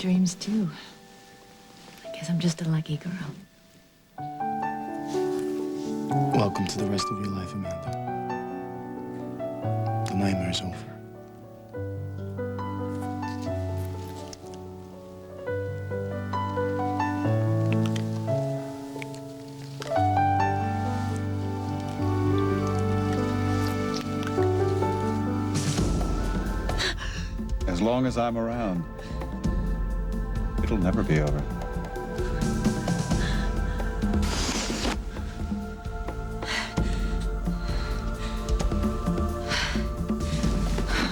dreams, too. I guess I'm just a lucky girl. Welcome to the rest of your life, Amanda. The nightmare's over. As long as I'm around, it'll never be over.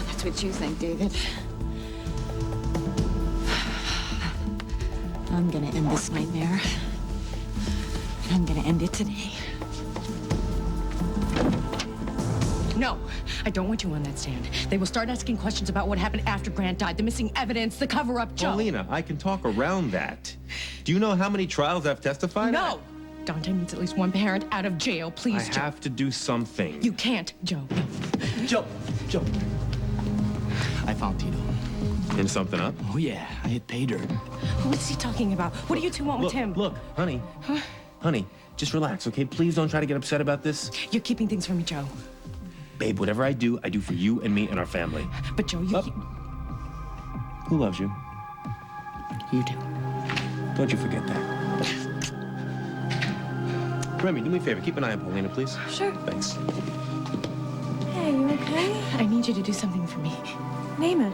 That's what you think, David. I'm gonna end this nightmare. And I'm gonna end it today. No, I don't want you on that stand. They will start asking questions about what happened after Grant died, the missing evidence, the cover-up, Joe. Paulina, I can talk around that. Do you know how many trials I've testified? No! Dante needs at least one parent out of jail, please, Joe. I have to do something. You can't, Joe. Joe! I found Tito. In something up? Oh, yeah. I had paid her. What's he talking about? What do you two want with him? Look, honey. Huh? Honey, just relax, okay? Please don't try to get upset about this. You're keeping things from me, Joe. Babe, whatever I do for you and me and our family. But, Joe, you... Who loves you? You do. Don't you forget that. Remy, do me a favor. Keep an eye on Paulina, please. Sure. Thanks. Hey, you okay? I need you to do something for me. Name it.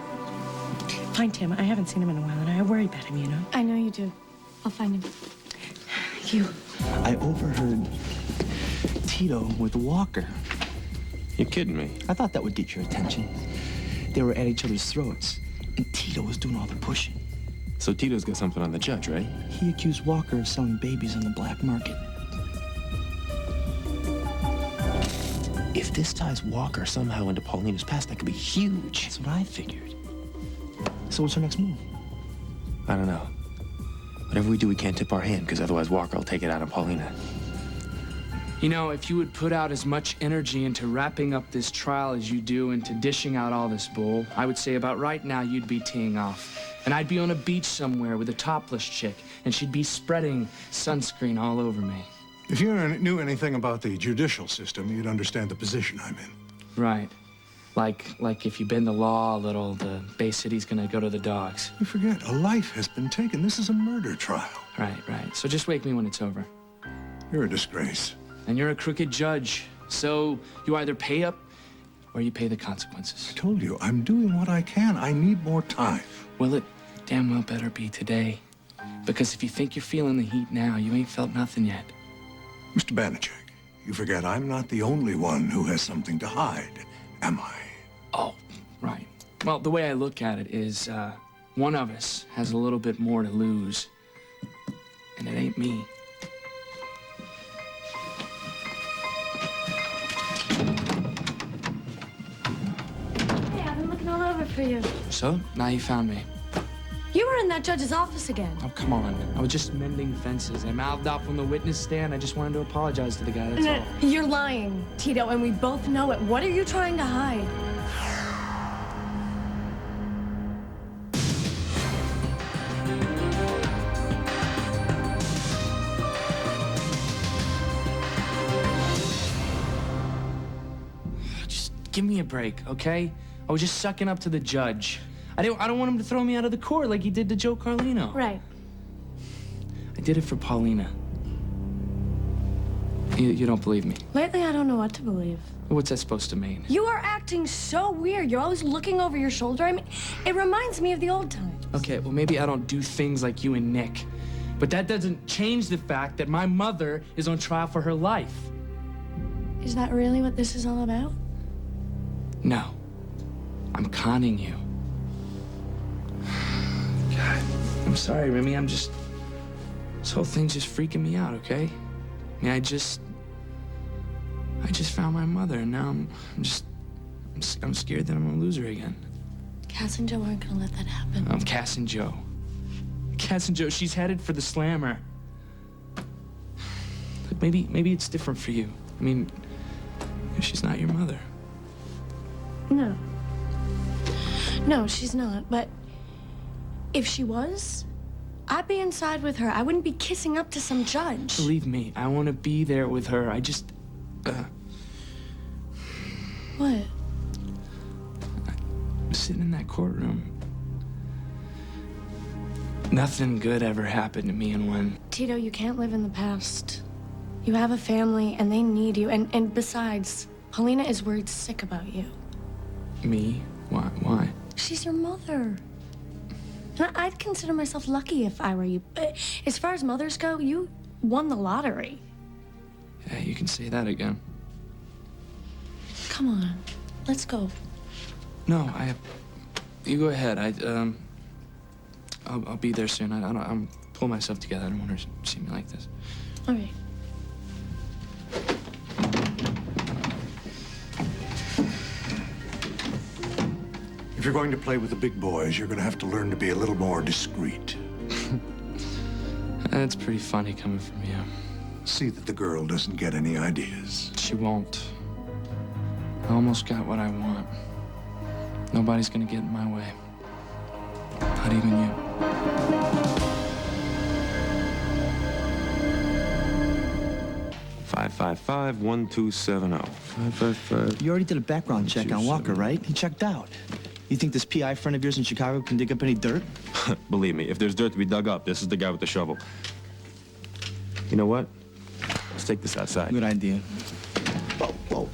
Find Tim. I haven't seen him in a while, and I worry about him, you know? I know you do. I'll find him. You... I overheard Tito with Walker. You're kidding me. I thought that would get your attention. They were at each other's throats, and Tito was doing all the pushing. So Tito's got something on the judge, right? He accused Walker of selling babies on the black market. If this ties Walker somehow into Paulina's past, that could be huge. That's what I figured. So what's our next move? I don't know. Whatever we do, we can't tip our hand, because otherwise Walker will take it out on Paulina. You know, if you would put out as much energy into wrapping up this trial as you do into dishing out all this bull, I would say about right now you'd be teeing off. And I'd be on a beach somewhere with a topless chick, and she'd be spreading sunscreen all over me. If you knew anything about the judicial system, you'd understand the position I'm in. Right. Like if you bend the law a little, the Bay City's gonna go to the dogs. You forget, a life has been taken. This is a murder trial. Right. So just wake me when it's over. You're a disgrace. And you're a crooked judge, so you either pay up or you pay the consequences. I told you, I'm doing what I can. I need more time. Well, it damn well better be today. Because if you think you're feeling the heat now, you ain't felt nothing yet. Mr. Banachek, you forget I'm not the only one who has something to hide, am I? Oh, right. Well, the way I look at it is, one of us has a little bit more to lose. And it ain't me. Hey, I've been looking all over for you. So, now you found me. You were in that judge's office again. Oh, come on. I was just mending fences. I mouthed off on the witness stand. I just wanted to apologize to the guy, that's all. You're lying, Tito, and we both know it. What are you trying to hide? Just give me a break, okay? I was just sucking up to the judge. I don't want him to throw me out of the court like he did to Joe Carlino. Right. I did it for Paulina. You don't believe me? Lately, I don't know what to believe. What's that supposed to mean? You are acting so weird. You're always looking over your shoulder. I mean, it reminds me of the old times. Okay, well, maybe I don't do things like you and Nick. But that doesn't change the fact that my mother is on trial for her life. Is that really what this is all about? No. I'm conning you. God, I'm sorry, Remy. This whole thing's just freaking me out, okay? I mean, I just found my mother, and now I'm scared that I'm gonna lose her again. Cass and Joe aren't gonna let that happen. I'm Cass and Joe. Cass and Joe, she's headed for the slammer. But maybe it's different for you. I mean, she's not your mother. No. No, she's not, but If she was, I'd be inside with her. I wouldn't be kissing up to some judge. Believe me, I want to be there with her. I just... What? I'm sitting in that courtroom. Nothing good ever happened to me, and when... Tito, you can't live in the past. You have a family, and they need you. And besides, Paulina is worried sick about you. Me? Why? She's your mother. And I'd consider myself lucky if I were you. As far as mothers go, you won the lottery. Yeah, you can say that again. Come on, let's go. No, you go ahead. I'll be there soon. I'm pull myself together. I don't want her to see me like this. All right. If you're going to play with the big boys, you're going to have to learn to be a little more discreet. That's pretty funny coming from you. See that the girl doesn't get any ideas. She won't. I almost got what I want. Nobody's gonna get in my way. Not even you. Five 555-1270. 555. You already did a background check on Walker, right? He checked out. You think this PI friend of yours in Chicago can dig up any dirt? Believe me, if there's dirt to be dug up, this is the guy with the shovel. You know what? Let's take this outside. Good idea. Whoa.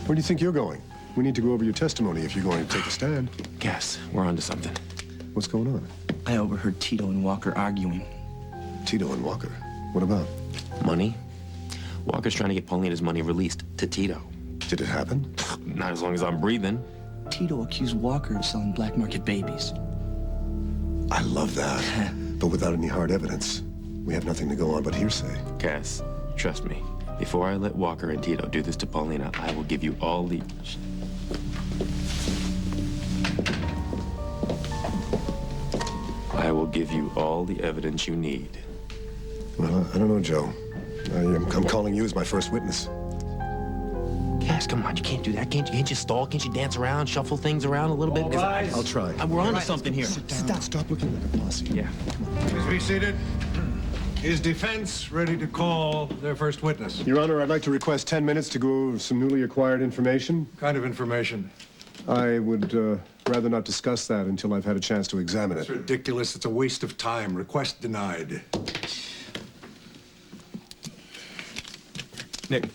Where do you think you're going? We need to go over your testimony if you're going to take a stand. Cass, we're onto something. What's going on? I overheard Tito and Walker arguing. Tito and Walker. What about? Money? Walker's trying to get Paulina's money released to Tito. Did it happen? Not as long as I'm breathing. Tito accused Walker of selling black market babies. I love that. But without any hard evidence, we have nothing to go on but hearsay. Cass, trust me. Before I let Walker and Tito do this to Paulina, I will give you all the... I will give you all the evidence you need. Well, I don't know, Joe. I'm calling you as my first witness. Cass, come on, you can't do that. Can't you stall? Can't you dance around, shuffle things around a little bit? I'll try. We're onto something here. Sit down. Stop looking like a posse. Yeah. Please be seated. Is defense ready to call their first witness? Your Honor, I'd like to request 10 minutes to go over some newly acquired information. What kind of information? I would rather not discuss that until I've had a chance to examine It's it. ridiculous. It's a waste of time. Request denied. Nick,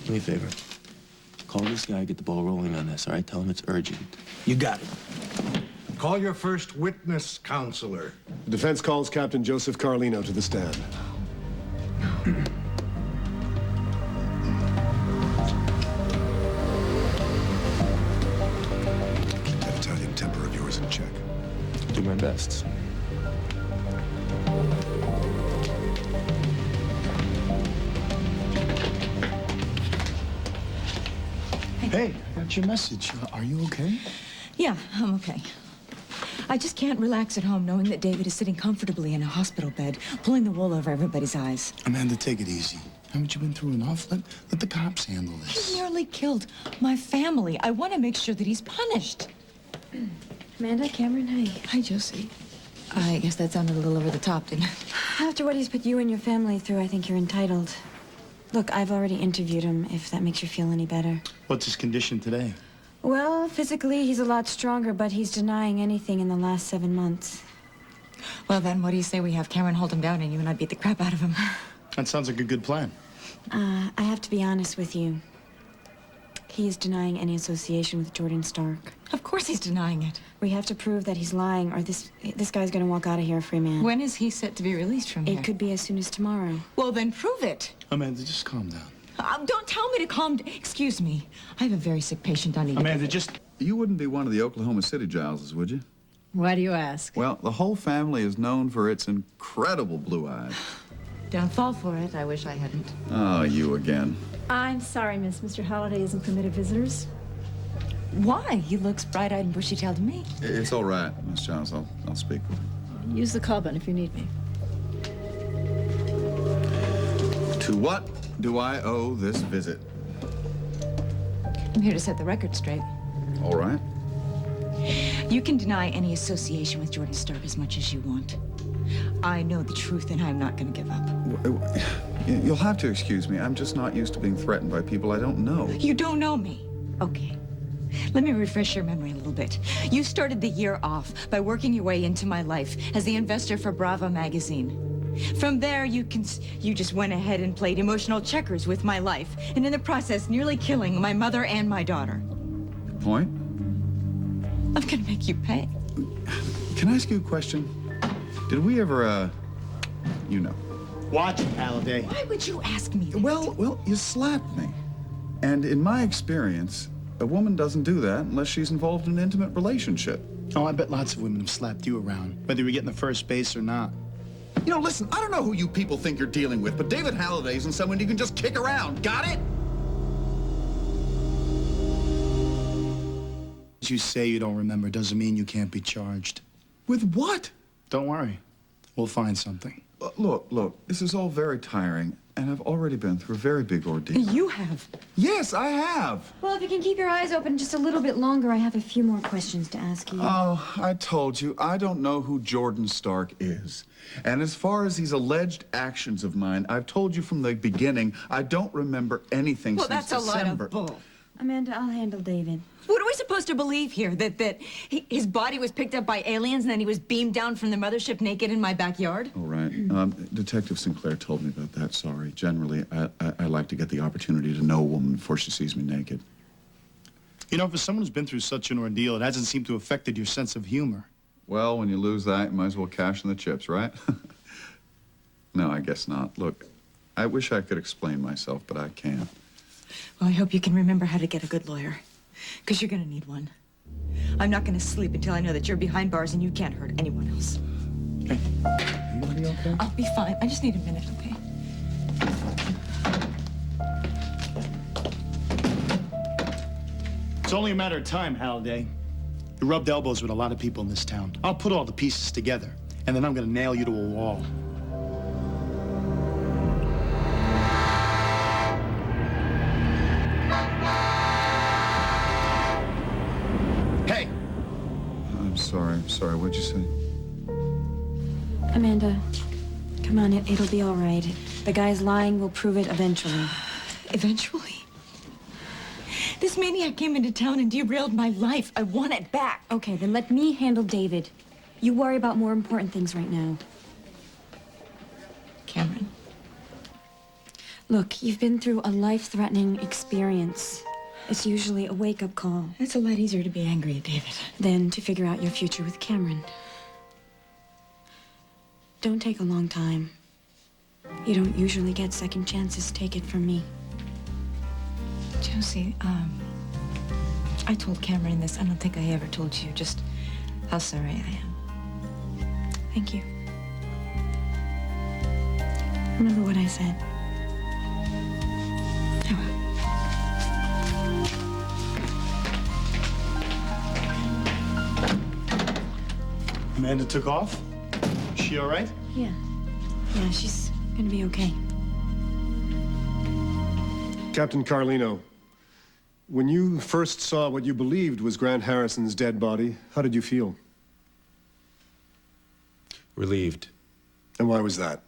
do me a favor. Call this guy, get the ball rolling on this, all right? Tell him it's urgent. You got it. Call your first witness, counselor. The defense calls Captain Joseph Carlino to the stand. Keep that Italian temper of yours in check. Do my best. Hey, I got your message. Are you okay? Yeah, I'm okay. I just can't relax at home knowing that David is sitting comfortably in a hospital bed, pulling the wool over everybody's eyes. Amanda, take it easy. Haven't you been through enough? Let the cops handle He this. nearly killed my family. I want to make sure that he's punished. Amanda, Cameron, hey. Hi, Josie. I guess that sounded a little over the top, didn't it? After what he's put you and your family through, I think you're entitled. Look, I've already interviewed him, if that makes you feel any better. What's his condition today? Well, physically, he's a lot stronger, but he's denying anything in the last 7 months. Well, then, what do you say we have Cameron hold him down and you and I beat the crap out of him? That sounds like a good plan. I have to be honest with you. He is denying any association with Jordan Stark. Of course he's denying it. We have to prove that he's lying, or this guy's gonna walk out of here a free man. When is he set to be released from here? It could be as soon as tomorrow. Well, then prove it. Amanda, just calm down. Don't tell me to calm down. Excuse me. I have a very sick patient on ED. Amanda, just... You wouldn't be one of the Oklahoma City Gileses, would you? Why do you ask? Well, the whole family is known for its incredible blue eyes. Don't fall for it. I wish I hadn't. Oh, you again. I'm sorry, miss. Mr. Halliday isn't permitted visitors. Why? He looks bright-eyed and bushy-tailed to me. It's all right, Miss Giles. I'll speak with him. Use the call button if you need me. To what do I owe this visit? I'm here to set the record straight. All right. You can deny any association with Jordan Stark as much as you want. I know the truth, and I'm not going to give up. You'll have to excuse me. I'm just not used to being threatened by people I don't know. You don't know me. Okay. Let me refresh your memory a little bit. You started the year off by working your way into my life as the investor for Bravo magazine. From there, you just went ahead and played emotional checkers with my life, and in the process, nearly killing my mother and my daughter. Point? I'm gonna make you pay. Can I ask you a question? Did we ever, you know? Watch it, Halliday. Why would you ask me that? Well, you slapped me. And in my experience, a woman doesn't do that unless she's involved in an intimate relationship. Oh, I bet lots of women have slapped you around, whether you're getting the first base or not. You know, listen, I don't know who you people think you're dealing with, but David Halliday isn't someone you can just kick around. Got it? You say you don't remember doesn't mean you can't be charged. With what? Don't worry. We'll find something. Look, this is all very tiring, and I've already been through a very big ordeal. You have. Yes, I have. Well, if you can keep your eyes open just a little bit longer, I have a few more questions to ask you. Oh, I told you, I don't know who Jordan Stark is. And as far as these alleged actions of mine, I've told you from the beginning, I don't remember anything since That's December. a lot of bull. Amanda, I'll handle David. What are we supposed to believe here? That his body was picked up by aliens and then he was beamed down from the mothership naked in my backyard? All right. Detective Sinclair told me about that. Sorry. Generally, I like to get the opportunity to know a woman before she sees me naked. You know, for someone who's been through such an ordeal, it hasn't seemed to have affected your sense of humor. Well, when you lose that, you might as well cash in the chips, right? No, I guess not. Look, I wish I could explain myself, but I can't. Well, I hope you can remember how to get a good lawyer, because you're going to need one. I'm not going to sleep until I know that you're behind bars and you can't hurt anyone else. Okay. Are you going to be okay? I'll be fine. I just need a minute, okay? It's only a matter of time, Halliday. You rubbed elbows with a lot of people in this town. I'll put all the pieces together, and then I'm gonna nail you to a wall. Hey! I'm sorry. What'd you say? Amanda, come on, it'll be all right. The guy's lying will prove it eventually. Eventually? This maniac came into town and derailed my life. I want it back. Okay, then let me handle David. You worry about more important things right now. Cameron. Look, you've been through a life-threatening experience. It's usually a wake-up call. It's a lot easier to be angry at David than to figure out your future with Cameron. Don't take a long time. You don't usually get second chances. Take it from me. Josie, I told Cameron this. I don't think I ever told you just how sorry I am. Thank you. Remember what I said. Amanda took off? Is she all right? Yeah. Yeah, she's gonna be okay. Captain Carlino, when you first saw what you believed was Grant Harrison's dead body, how did you feel? Relieved. And why was that?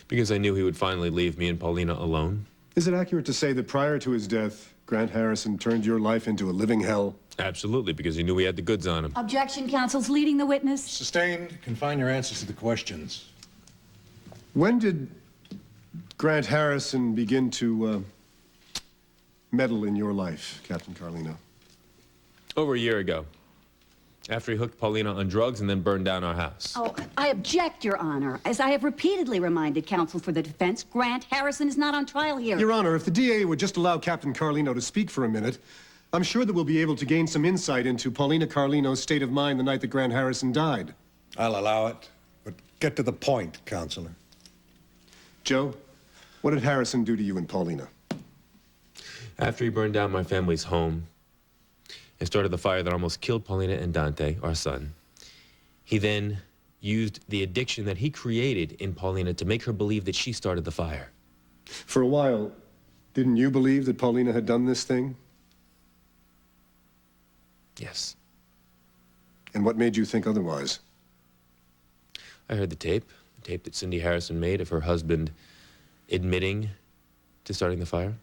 Because I knew he would finally leave me and Paulina alone. Is it accurate to say that prior to his death, Grant Harrison turned your life into a living hell? Absolutely, because he knew he had the goods on him. Objection, counsel's leading the witness. Sustained. Confine your answers to the questions. When did Grant Harrison begin to meddle in your life, Captain Carlino? Over a year ago. After he hooked Paulina on drugs and then burned down our house. Oh, I object, Your Honor. As I have repeatedly reminded counsel for the defense, Grant Harrison is not on trial here. Your Honor, if the DA would just allow Captain Carlino to speak for a minute, I'm sure that we'll be able to gain some insight into Paulina Carlino's state of mind the night that Grant Harrison died. I'll allow it, but get to the point, Counselor. Joe, what did Harrison do to you and Paulina? After he burned down my family's home and started the fire that almost killed Paulina and Dante, our son, he then used the addiction that he created in Paulina to make her believe that she started the fire. For a while, didn't you believe that Paulina had done this thing? Yes. And what made you think otherwise? I heard the tape that Cindy Harrison made of her husband admitting to starting the fire.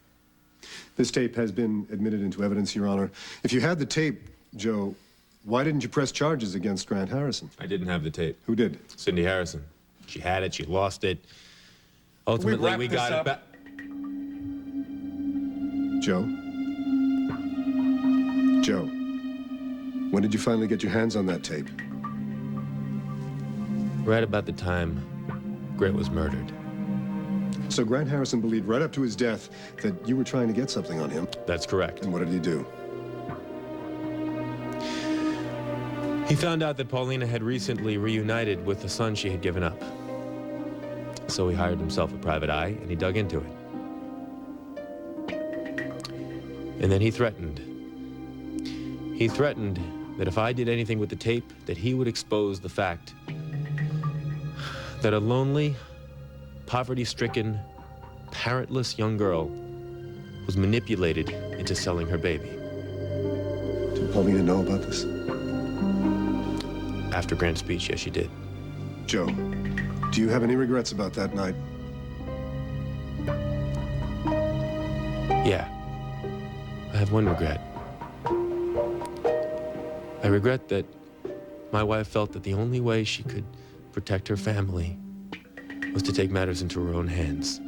This tape has been admitted into evidence, Your Honor. If you had the tape, Joe, why didn't you press charges against Grant Harrison? I didn't have the tape. Who did? Cindy Harrison. She had it, she lost it. Ultimately, we got it back. Joe? Joe, when did you finally get your hands on that tape? Right about the time Grant was murdered. So Grant Harrison believed right up to his death that you were trying to get something on him? That's correct. And what did he do? He found out that Paulina had recently reunited with the son she had given up. So he hired himself a private eye, and he dug into it. And then he threatened. He threatened that if I did anything with the tape, that he would expose the fact that a lonely, poverty-stricken, parentless young girl was manipulated into selling her baby. Did Paulina know about this? After Grant's speech, yes, she did. Joe, do you have any regrets about that night? Yeah. I have one regret. I regret that my wife felt that the only way she could protect her family was to take matters into her own hands.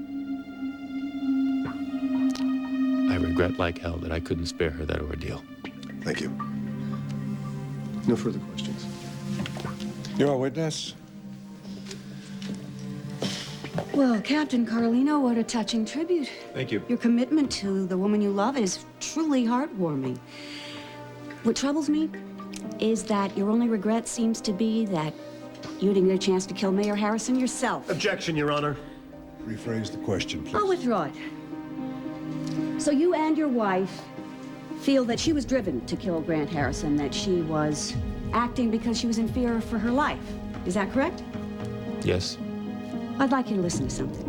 I regret like hell that I couldn't spare her that ordeal. Thank you. No further questions. Your witness? Well, Captain Carlino, what a touching tribute. Thank you. Your commitment to the woman you love is truly heartwarming. What troubles me is that your only regret seems to be that you didn't get a chance to kill Mayor Harrison yourself. Objection, Your Honor. Rephrase the question, please. I'll withdraw it. So you and your wife feel that she was driven to kill Grant Harrison, that she was acting because she was in fear for her life. Is that correct? Yes. I'd like you to listen to something.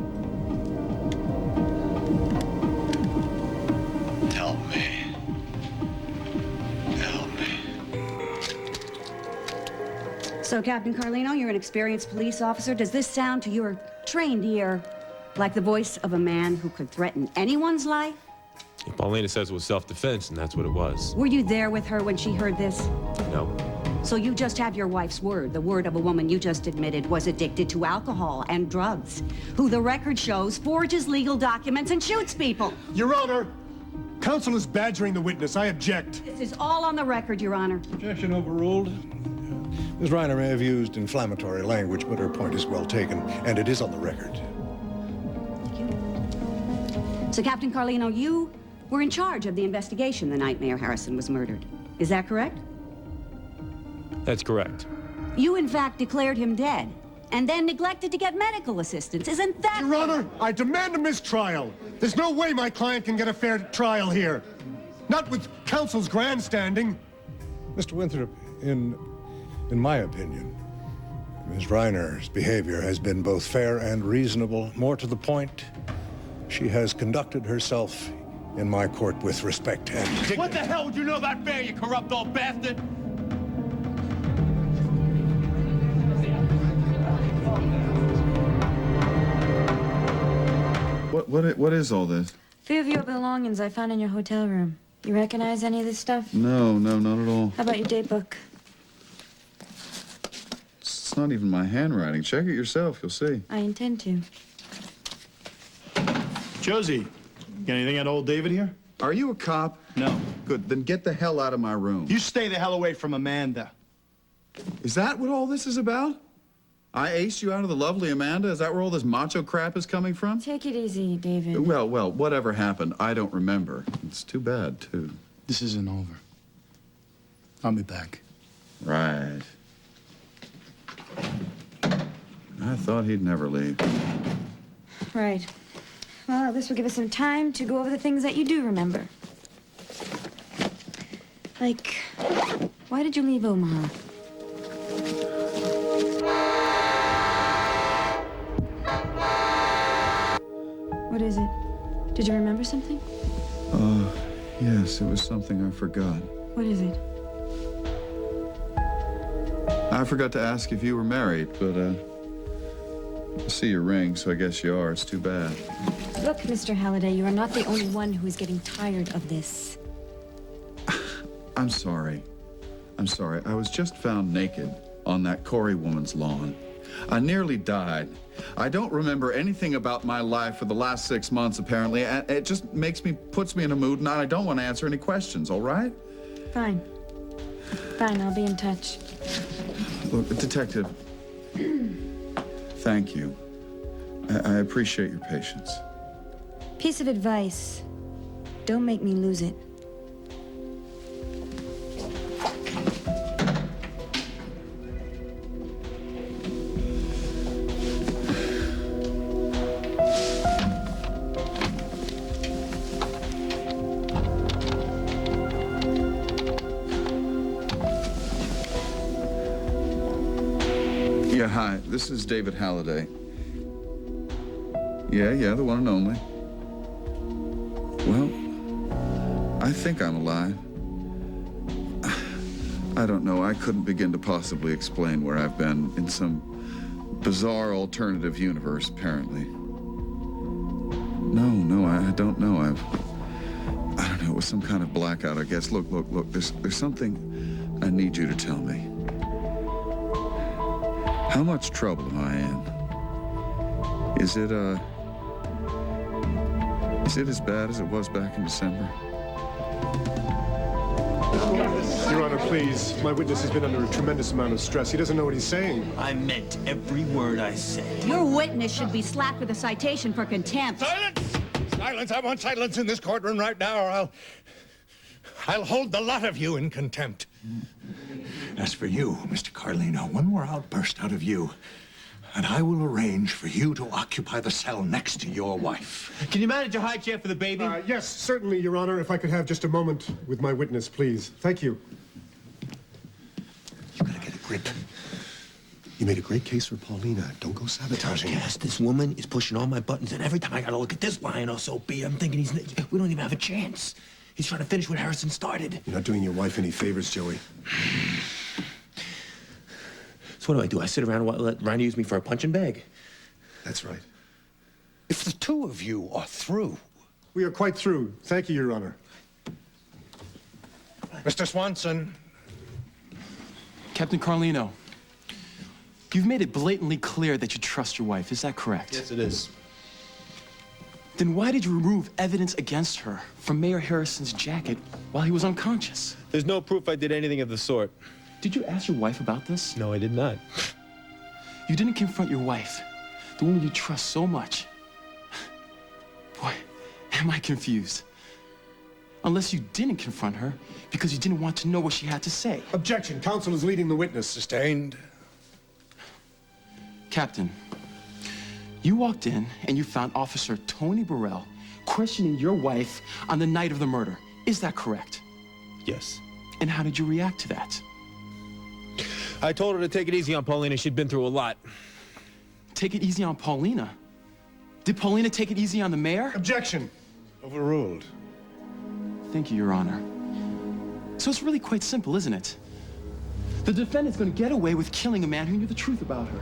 Tell me. So, Captain Carlino, you're an experienced police officer. Does this sound to your trained ear like the voice of a man who could threaten anyone's life? Paulina says it was self-defense, and that's what it was. Were you there with her when she heard this? No. So you just have your wife's word, the word of a woman you just admitted was addicted to alcohol and drugs, who the record shows forges legal documents and shoots people. Your Honor, counsel is badgering the witness. I object. This is all on the record, Your Honor. Objection overruled. Ms. Reiner may have used inflammatory language, but her point is well taken, and it is on the record. Thank you. So, Captain Carlino, you were in charge of the investigation the night Mayor Harrison was murdered. Is that correct? That's correct. You, in fact, declared him dead, and then neglected to get medical assistance. Isn't that... Your Honor, I demand a mistrial. There's no way my client can get a fair trial here. Not with counsel's grandstanding. Mr. Winthrop, in my opinion, Ms. Reiner's behavior has been both fair and reasonable. More to the point, she has conducted herself in my court with respect and dignity. What the hell would you know about fair, you corrupt old bastard? What is all this? A few of your belongings I found in your hotel room. You recognize any of this stuff? No, not at all. How about your date book? It's not even my handwriting. Check it yourself, you'll see. I intend to. Josie, got anything on old David here? Are you a cop? No. Good, then get the hell out of my room. You stay the hell away from Amanda. Is that what all this is about? I aced you out of the lovely Amanda? Is that where all this macho crap is coming from? Take it easy, David. Well, whatever happened, I don't remember. It's too bad, too. This isn't over. I'll be back. Right. I thought he'd never leave. Right. Well, this will give us some time to go over the things that you do remember. Like, why did you leave Omaha? What is it? Did you remember something? Yes, it was something I forgot. What is it? I forgot to ask if you were married, but, I see your ring, so I guess you are. It's too bad. Look, Mr. Halliday, you are not the only one who is getting tired of this. I'm sorry. I'm sorry. I was just found naked on that Corey woman's lawn. I nearly died. I don't remember anything about my life for the last 6 months, apparently, and it just puts me in a mood, and I don't want to answer any questions, all right? Fine. Fine, I'll be in touch. Look, Detective, thank you. I appreciate your patience. Piece of advice. Don't make me lose it. Yeah, hi. This is David Halliday. Yeah, the one and only. Well, I think I'm alive. I don't know. I couldn't begin to possibly explain where I've been in some bizarre alternative universe, apparently. No, I don't know. I don't know. It was some kind of blackout, I guess. Look. There's something I need you to tell me. How much trouble am I in? Is it as bad as it was back in December? Your Honor, please. My witness has been under a tremendous amount of stress. He doesn't know what he's saying. I meant every word I said. Your witness should be slapped with a citation for contempt. Silence! Silence! I want silence in this courtroom right now, or I'll hold the lot of you in contempt. As for you, Mr. Carlino, one more outburst out of you, and I will arrange for you to occupy the cell next to your wife. Can you manage a high chair for the baby? Yes, certainly, Your Honor. If I could have just a moment with my witness, please. Thank you. You gotta get a grip. You made a great case for Paulina. Don't go sabotaging. Yes, this woman is pushing all my buttons, and every time I gotta look at this lion or so be, I'm thinking we don't even have a chance. He's trying to finish what Harrison started. You're not doing your wife any favors, Joey. So what do? I sit around and let Ryan use me for a punching bag? That's right. If the two of you are through... We are quite through. Thank you, Your Honor. Mr. Swanson. Captain Carlino, you've made it blatantly clear that you trust your wife. Is that correct? Yes, it is. Then why did you remove evidence against her from Mayor Harrison's jacket while he was unconscious? There's no proof I did anything of the sort. Did you ask your wife about this? No, I did not. You didn't confront your wife, the woman you trust so much. Boy, am I confused. Unless you didn't confront her because you didn't want to know what she had to say. Objection. Counsel is leading the witness. Sustained. Captain, you walked in and you found Officer Tony Burrell questioning your wife on the night of the murder. Is that correct? Yes. And how did you react to that? I told her to take it easy on Paulina. She'd been through a lot. Take it easy on Paulina? Did Paulina take it easy on the mayor? Objection. Overruled. Thank you, Your Honor. So it's really quite simple, isn't it? The defendant's gonna get away with killing a man who knew the truth about her,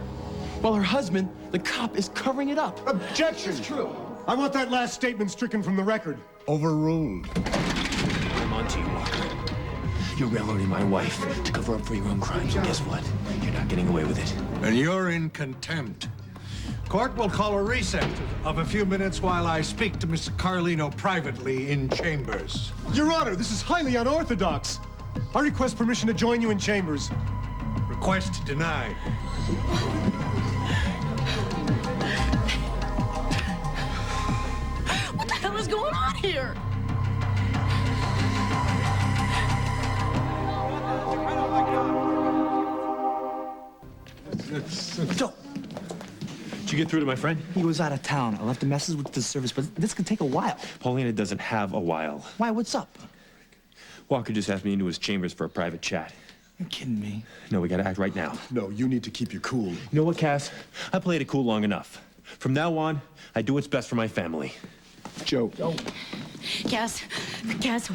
while her husband, the cop, is covering it up. Objection. It's true. I want that last statement stricken from the record. Overruled. I'm on to you, Walker. You're railroading my wife to cover up for your own crimes, and guess what? You're not getting away with it. And you're in contempt. Court will call a recess of a few minutes while I speak to Mr. Carlino privately in chambers. Your Honor, this is highly unorthodox. I request permission to join you in chambers. Request denied. What the hell is going on here? Joe! Did you get through to my friend? He was out of town. I left a message with the service, but this could take a while. Paulina doesn't have a while. Why? What's up? Walker just asked me into his chambers for a private chat. You're kidding me. No, we gotta act right now. No, you need to keep your cool. You know what, Cass? I played it cool long enough. From now on, I do what's best for my family. Joe. Cass,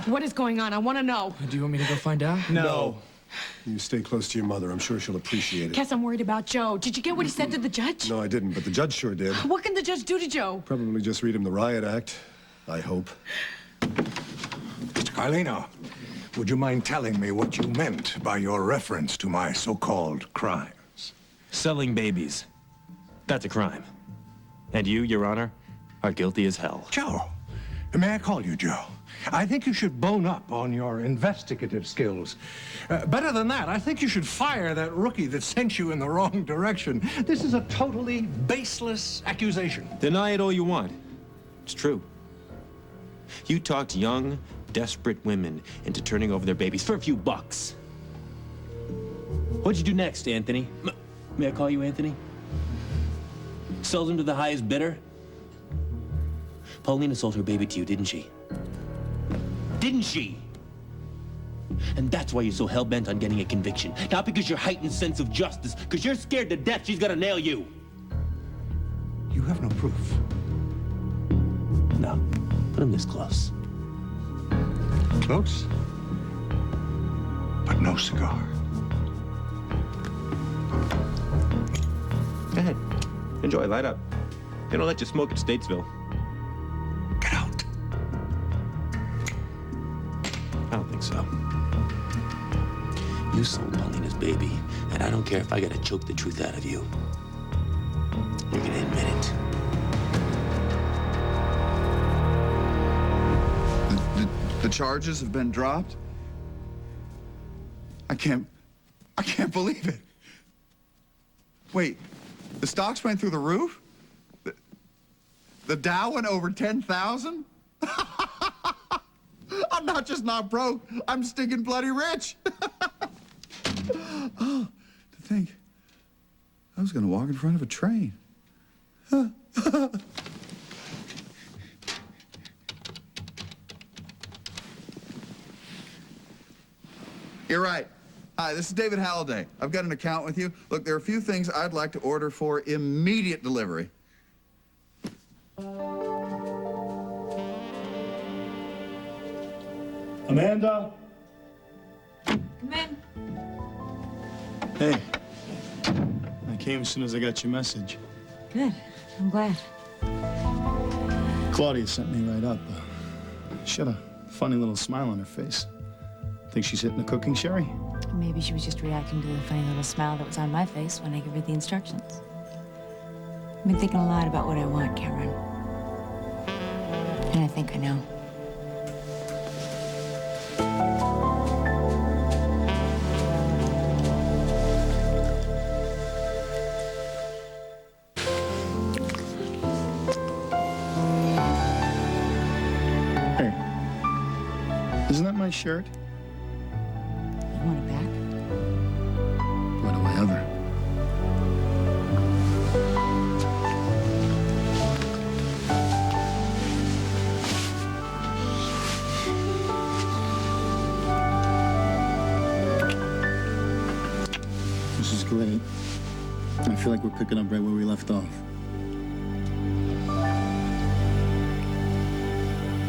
what is going on? I want to know. Do you want me to go find out? No. You stay close to your mother. I'm sure she'll appreciate it. Cass, I'm worried about Joe. Did you get what he said to the judge? No, I didn't, but the judge sure did. What can the judge do to Joe? Probably just read him the riot act, I hope. Mr. Carlino, would you mind telling me what you meant by your reference to my so-called crimes? Selling babies. That's a crime. And you, Your Honor, are guilty as hell. Joe, may I call you Joe? I think you should bone up on your investigative skills. Better than that, I think you should fire that rookie that sent you in the wrong direction. This is a totally baseless accusation. Deny it all you want. It's true. You talked young, desperate women into turning over their babies for a few bucks. What'd you do next, Anthony? May I call you Anthony? Sold them to the highest bidder? Paulina sold her baby to you, didn't she? Didn't she? And that's why you're so hell-bent on getting a conviction. Not because your heightened sense of justice, because you're scared to death she's gonna nail you. You have no proof. No. Put him this close. Close, but no cigar. Go ahead. Enjoy, light up. They don't let you smoke at Statesville. Get out. I don't think so. You sold Paulina's baby, and I don't care if I gotta choke the truth out of you. You're gonna admit it. The charges have been dropped? I can't believe it. Wait, the stocks went through the roof? The Dow went over 10,000? I'm not just not broke, I'm stinking bloody rich. Oh, to think, I was gonna walk in front of a train. You're right. Hi, this is David Halliday. I've got an account with you. Look, there are a few things I'd like to order for immediate delivery. Amanda? Come in. Hey. I came as soon as I got your message. Good. I'm glad. Claudia sent me right up. She had a funny little smile on her face. Think she's hitting the cooking, Sherry? Maybe she was just reacting to the funny little smile that was on my face when I gave her the instructions. I've been thinking a lot about what I want, Cameron. And I think I know. Hey. Isn't that my shirt? You want it back? Why do I ever? This is great. I feel like we're picking up right where we left off.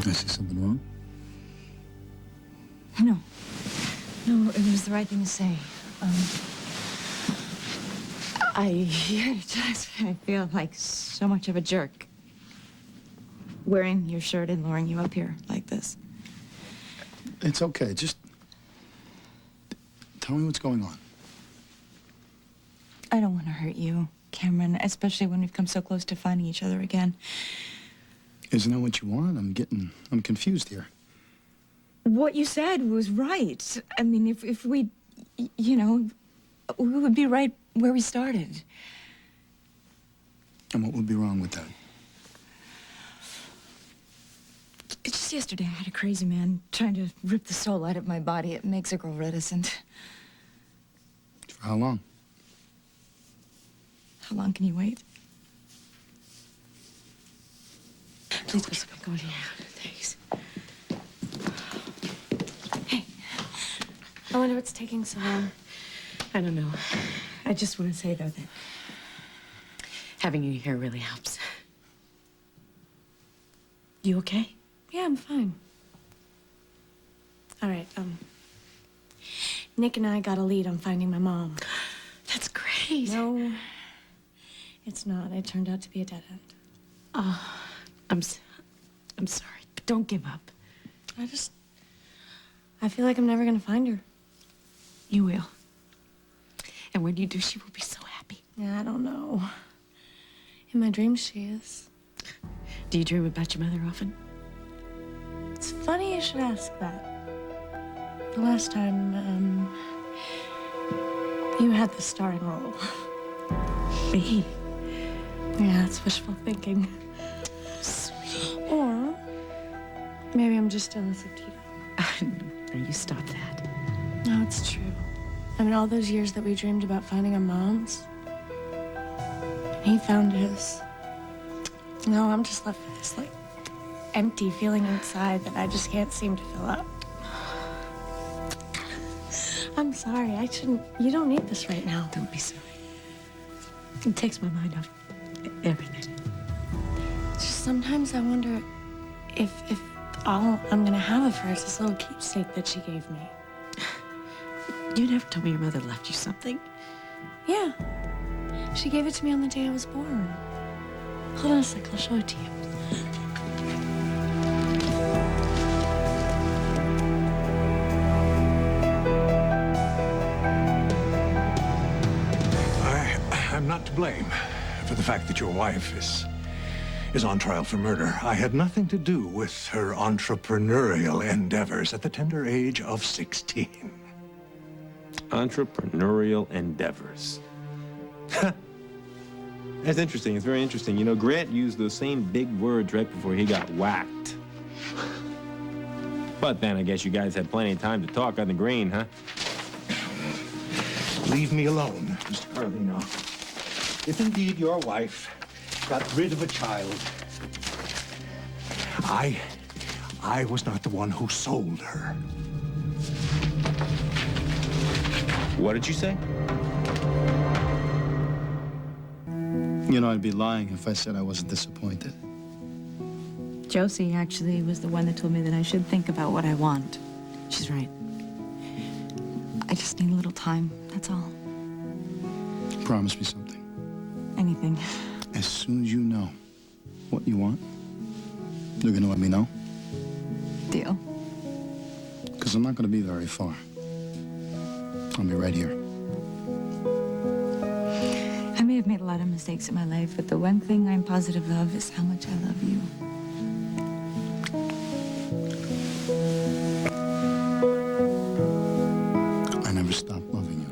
I see something wrong? No. No, it was the right thing to say. I feel like so much of a jerk wearing your shirt and luring you up here like this. It's okay. Just tell me what's going on. I don't want to hurt you, Cameron, especially when we've come so close to finding each other again. Isn't that what you want? I'm confused here. What you said was right. I mean, if we, you know, we would be right where we started. And what would be wrong with that? Just yesterday, I had a crazy man trying to rip the soul out of my body. It makes a girl reticent. For how long? How long can you wait? Please put some coffee out. Thanks. Hey, I wonder what's taking so long. I don't know. I just want to say, though, that having you here really helps. You okay? Yeah, I'm fine. All right, Nick and I got a lead on finding my mom. That's great. No, it's not. It turned out to be a dead end. Oh, I'm sorry, but don't give up. I feel like I'm never gonna find her. You will. And when you do, she will be so happy. Yeah, I don't know. In my dreams, she is. Do you dream about your mother often? It's funny you should ask that. The last time, you had the starring role. Me? Yeah, it's wishful thinking. Sweet. Or maybe I'm just jealous of Tito. No, you stop that. No, it's true. I mean, all those years that we dreamed about finding our moms, he found his. No, I'm just left with this, like, empty feeling inside that I just can't seem to fill up. I'm sorry, I shouldn't. You don't need this right now. Don't be silly. It takes my mind off everything. Just sometimes I wonder if all I'm gonna have of her is this little keepsake that she gave me. You never told me your mother left you something. Yeah. She gave it to me on the day I was born. Hold on a sec, I'll show it to you. I'm not to blame for the fact that your wife is on trial for murder. I had nothing to do with her entrepreneurial endeavors at the tender age of 16. Entrepreneurial endeavors. That's interesting. It's very interesting. You know, Grant used those same big words right before he got whacked. But then I guess you guys had plenty of time to talk on the green, huh? Leave me alone, Mr. Carlino. If indeed your wife got rid of a child, I was not the one who sold her. What did you say? You know, I'd be lying if I said I wasn't disappointed. Josie actually was the one that told me that I should think about what I want. She's right. I just need a little time, that's all. Promise me something. Anything. As soon as you know what you want, you're gonna let me know? Deal. Because I'm not gonna be very far. I'll be right here. I may have made a lot of mistakes in my life, but the one thing I'm positive of is how much I love you. I never stopped loving you.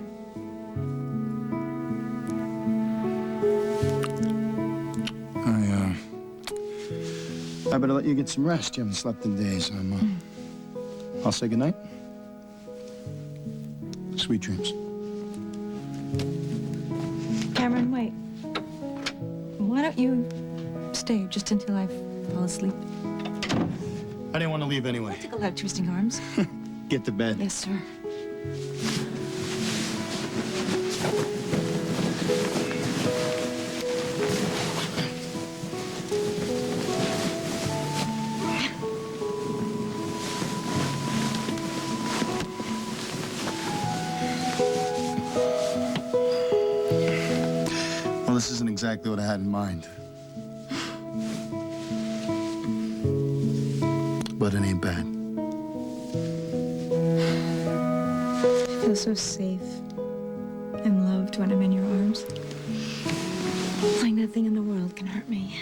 I better let you get some rest. You haven't slept in days. I'll say goodnight. Sweet dreams. Cameron, wait. Why don't you stay just until I fall asleep? I didn't want to leave anyway. Take a lot of twisting arms. Get to bed. Yes, sir. Well, this isn't exactly what I had in mind. But it ain't bad. I feel so safe and loved when I'm in your arms. Like nothing in the world can hurt me.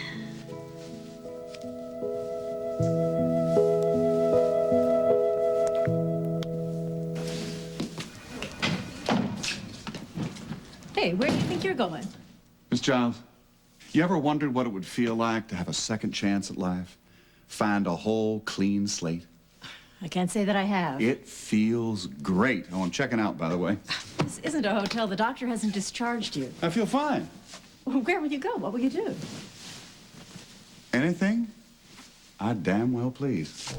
Hey, where do you think you're going? Miss Giles, you ever wondered what it would feel like to have a second chance at life? Find a whole clean slate? I can't say that I have. It feels great. Oh, I'm checking out, by the way. This isn't a hotel. The doctor hasn't discharged you. I feel fine. Well, where will you go? What will you do? Anything? I damn well please.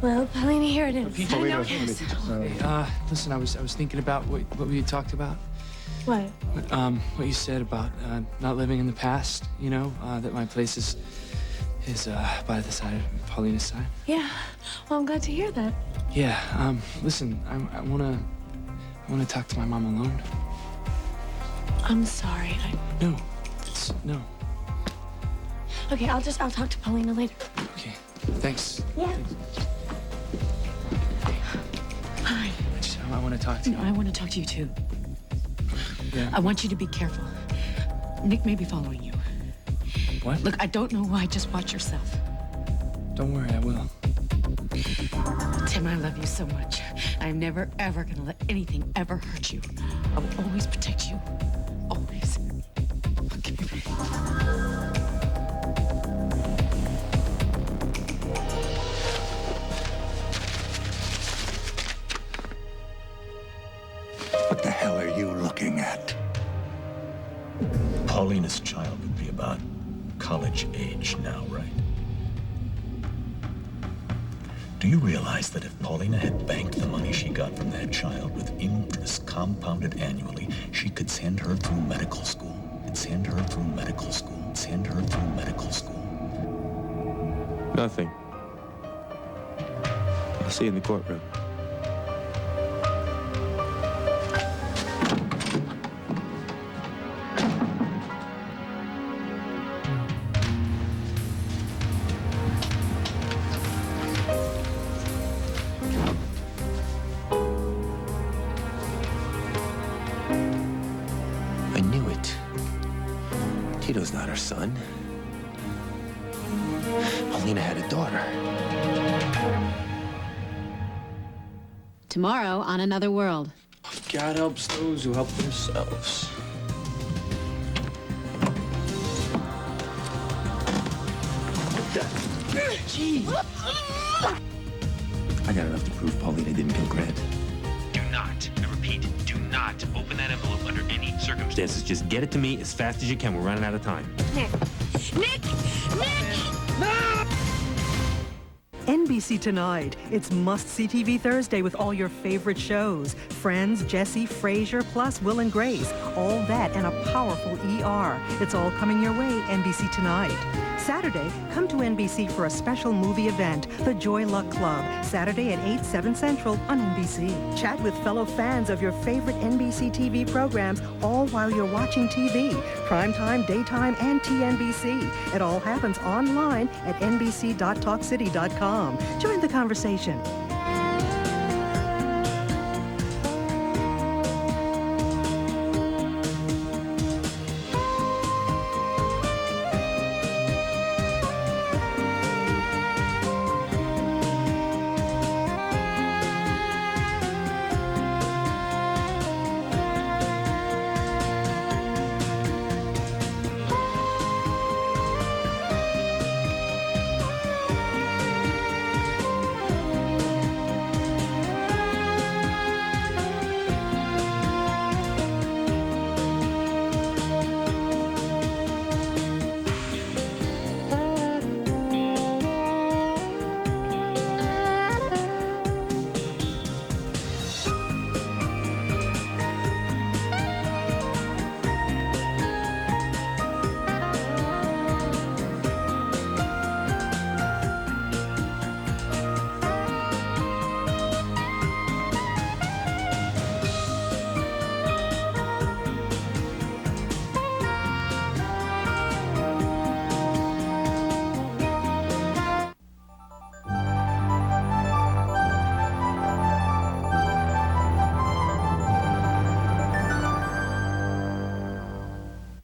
Well, Paulina, here it is. Listen, I was thinking about what we had talked about. What? What you said about not living in the past. You know, that my place is by the side of Paulina's side. Yeah. Well, I'm glad to hear that. Yeah, listen, I wanna talk to my mom alone. I'm sorry. No. Okay, I'll talk to Paulina later. Okay, thanks. Yeah. Hi. I want to talk to you. No, I want to talk to you too. Yeah. I want you to be careful. Nick may be following you. What? Look, I don't know why. Just watch yourself. Don't worry, I will. Tim, I love you so much. I'm never, ever gonna let anything ever hurt you. I will always protect you. Always. Give me a break. What the hell are you looking at? Paulina's child would be about college age now, right? Do you realize that if Paulina had banked the money she got from that child with interest compounded annually, she could send her through medical school? Send her through medical school. Send her through medical school. Nothing. I'll see you in the courtroom. I knew it. Tito's not her son. Paulina had a daughter. Tomorrow on Another World. God helps those who help themselves. Jeez. I got enough to prove Paulina didn't kill Grant. Do not, I repeat, do not open that envelope under any circumstances. Just get it to me as fast as you can. We're running out of time. Nick! NBC Tonight. It's must-see TV Thursday with all your favorite shows. Friends, Jesse, Frasier, plus Will and Grace. All that and a powerful ER. It's all coming your way, NBC Tonight. Saturday, come to NBC for a special movie event, The Joy Luck Club. Saturday at 8, 7 Central on NBC. Chat with fellow fans of your favorite NBC TV programs, all while you're watching TV. Primetime, daytime, and TNBC. It all happens online at nbc.talkcity.com. Join the conversation.